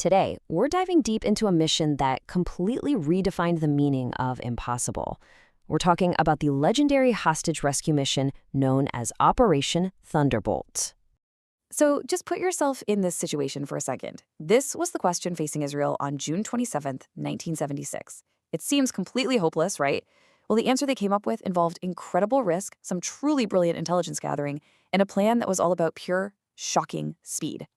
Today, we're diving deep into a mission that completely redefined the meaning of impossible. We're talking about the legendary hostage rescue mission known as Operation Thunderbolt. So just put yourself in this situation for a second. This was the question facing Israel on June 27th, 1976. It seems completely hopeless, right? Well, the answer they came up with involved incredible risk, some truly brilliant intelligence gathering, and a plan that was all about pure, shocking speed.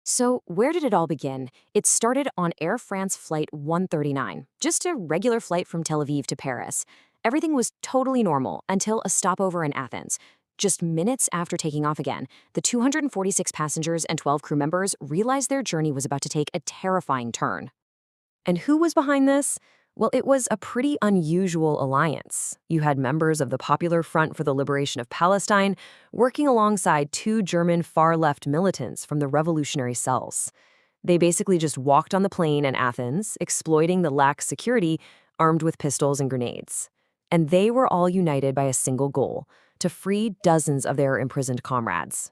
So, where did it all begin? It started on Air France Flight 139, just a regular flight from Tel Aviv to Paris. Everything was totally normal until a stopover in Athens. Just minutes after taking off again, the 246 passengers and 12 crew members realized their journey was about to take a terrifying turn. And who was behind this? Well, it was a pretty unusual alliance. You had members of the Popular Front for the Liberation of Palestine working alongside two German far-left militants from the revolutionary cells. They basically just walked on the plane in Athens, exploiting the lax security, armed with pistols and grenades. And they were all united by a single goal: to free dozens of their imprisoned comrades.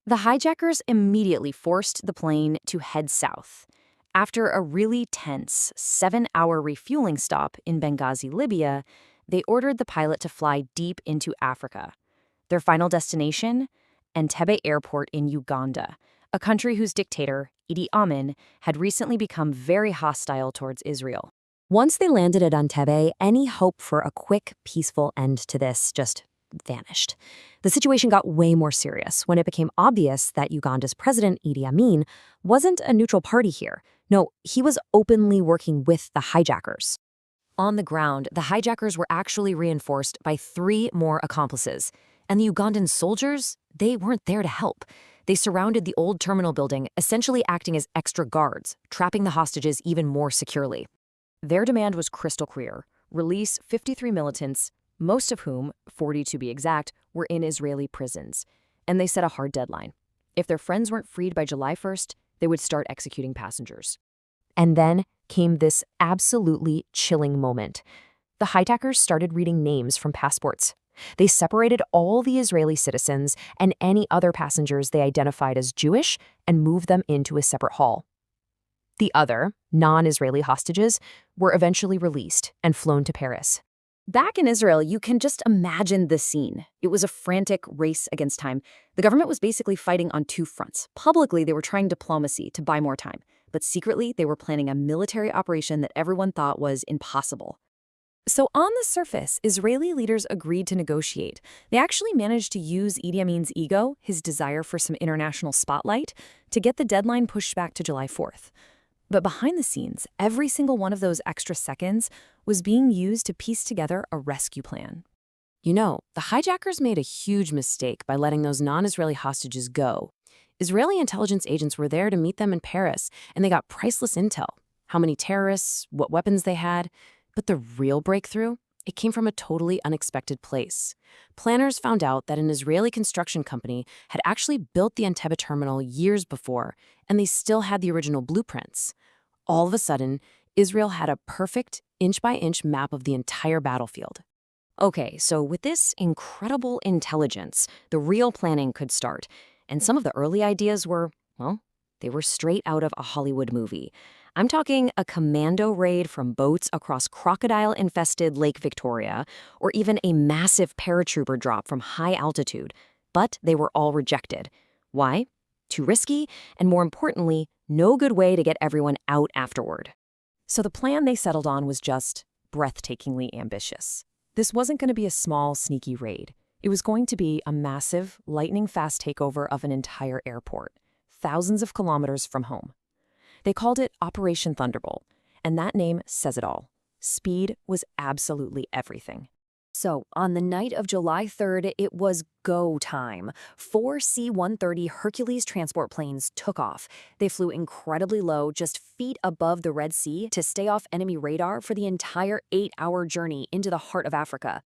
The hijackers immediately forced the plane to head south. After a really tense 7-hour refueling stop in Benghazi, Libya, they ordered the pilot to fly deep into Africa. Their final destination? Entebbe Airport in Uganda, a country whose dictator, Idi Amin, had recently become very hostile towards Israel. Once they landed at Entebbe, any hope for a quick, peaceful end to this just vanished. The situation got way more serious when it became obvious that Uganda's president, Idi Amin, wasn't a neutral party here. No, he was openly working with the hijackers. On the ground, the hijackers were actually reinforced by 3 more accomplices. And the Ugandan soldiers, they weren't there to help. They surrounded the old terminal building, essentially acting as extra guards, trapping the hostages even more securely. Their demand was crystal clear: release 53 militants, most of whom, 40 to be exact, were in Israeli prisons. And they set a hard deadline. If their friends weren't freed by July 1st, they would start executing passengers. And then came this absolutely chilling moment. The hijackers started reading names from passports. They separated all the Israeli citizens and any other passengers they identified as Jewish and moved them into a separate hall. The other, non-Israeli hostages were eventually released and flown to Paris. Back in Israel, you can just imagine the scene. It was a frantic race against time. The government was basically fighting on 2 fronts. Publicly, they were trying diplomacy to buy more time, but secretly, they were planning a military operation that everyone thought was impossible. So on the surface, Israeli leaders agreed to negotiate. They actually managed to use Idi Amin's ego, his desire for some international spotlight, to get the deadline pushed back to July 4th. But behind the scenes, every single one of those extra seconds was being used to piece together a rescue plan. You know, the hijackers made a huge mistake by letting those non-Israeli hostages go. Israeli intelligence agents were there to meet them in Paris, and they got priceless intel: how many terrorists, what weapons they had. But the real breakthrough? It came from a totally unexpected place. Planners found out that an Israeli construction company had actually built the Entebbe terminal years before, and they still had the original blueprints. All of a sudden, Israel had a perfect inch-by-inch map of the entire battlefield. Okay, so with this incredible intelligence, the real planning could start. And some of the early ideas were, well, they were straight out of a Hollywood movie. I'm talking a commando raid from boats across crocodile-infested Lake Victoria, or even a massive paratrooper drop from high altitude. But they were all rejected. Why? Too risky, and more importantly, no good way to get everyone out afterward. So the plan they settled on was just breathtakingly ambitious. This wasn't going to be a small, sneaky raid. It was going to be a massive, lightning-fast takeover of an entire airport, thousands of kilometers from home. They called it Operation Thunderbolt, and that name says it all. Speed was absolutely everything. So, on the night of July 3rd, it was go time. 4 C-130 Hercules transport planes took off. They flew incredibly low, just feet above the Red Sea, to stay off enemy radar for the entire 8-hour journey into the heart of Africa.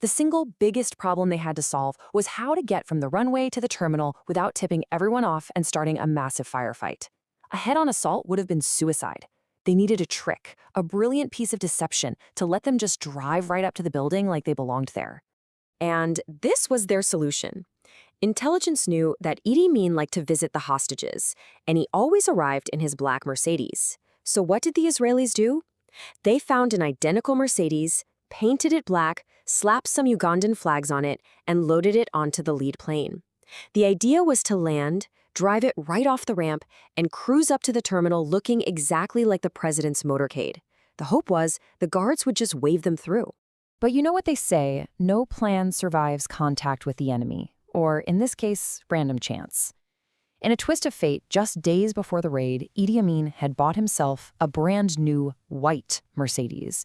The single biggest problem they had to solve was how to get from the runway to the terminal without tipping everyone off and starting a massive firefight. A head-on assault would have been suicide. They needed a trick, a brilliant piece of deception to let them just drive right up to the building like they belonged there. And this was their solution. Intelligence knew that Idi Amin liked to visit the hostages, and he always arrived in his black Mercedes. So what did the Israelis do? They found an identical Mercedes, painted it black, slapped some Ugandan flags on it, and loaded it onto the lead plane. The idea was to land, drive it right off the ramp, and cruise up to the terminal looking exactly like the president's motorcade. The hope was the guards would just wave them through. But you know what they say, no plan survives contact with the enemy, or in this case, random chance. In a twist of fate, just days before the raid, Idi Amin had bought himself a brand new white Mercedes.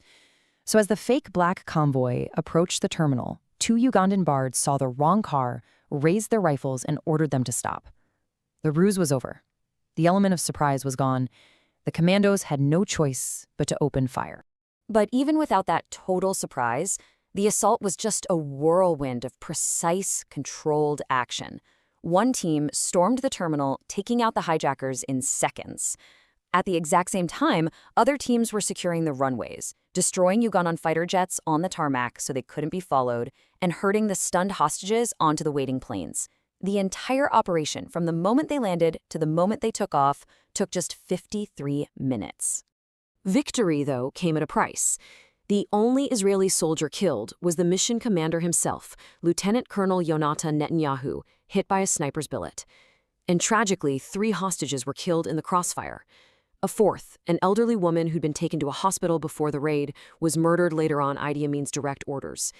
So as the fake black convoy approached the terminal, 2 Ugandan guards saw the wrong car, raised their rifles, and ordered them to stop. The ruse was over. The element of surprise was gone. The commandos had no choice but to open fire. But even without that total surprise, the assault was just a whirlwind of precise, controlled action. One team stormed the terminal, taking out the hijackers in seconds. At the exact same time, other teams were securing the runways, destroying Ugandan fighter jets on the tarmac so they couldn't be followed, and herding the stunned hostages onto the waiting planes. The entire operation, from the moment they landed to the moment they took off, took just 53 minutes. Victory, though, came at a price. The only Israeli soldier killed was the mission commander himself, Lieutenant Colonel Yonatan Netanyahu, hit by a sniper's billet. And tragically, 3 hostages were killed in the crossfire. A fourth, an elderly woman who'd been taken to a hospital before the raid, was murdered later on Idi Amin's direct orders.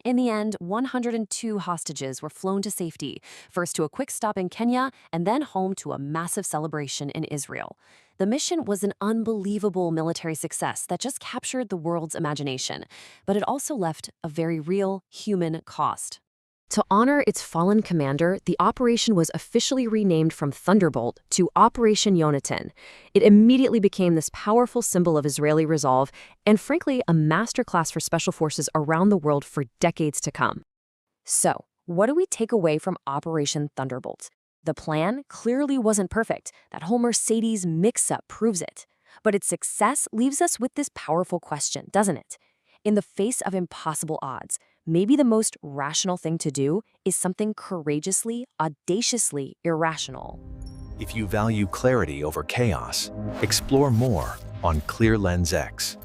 In the end, 102 hostages were flown to safety, first to a quick stop in Kenya and then home to a massive celebration in Israel. The mission was an unbelievable military success that just captured the world's imagination, but it also left a very real human cost. To honor its fallen commander, the operation was officially renamed from Thunderbolt to Operation Yonatan. It immediately became this powerful symbol of Israeli resolve and, frankly, a masterclass for special forces around the world for decades to come. So, what do we take away from Operation Thunderbolt? The plan clearly wasn't perfect. That whole Mercedes mix-up proves it. But its success leaves us with this powerful question, doesn't it? In the face of impossible odds, maybe the most rational thing to do is something courageously, audaciously irrational. If you value clarity over chaos, explore more on Clear Lens X.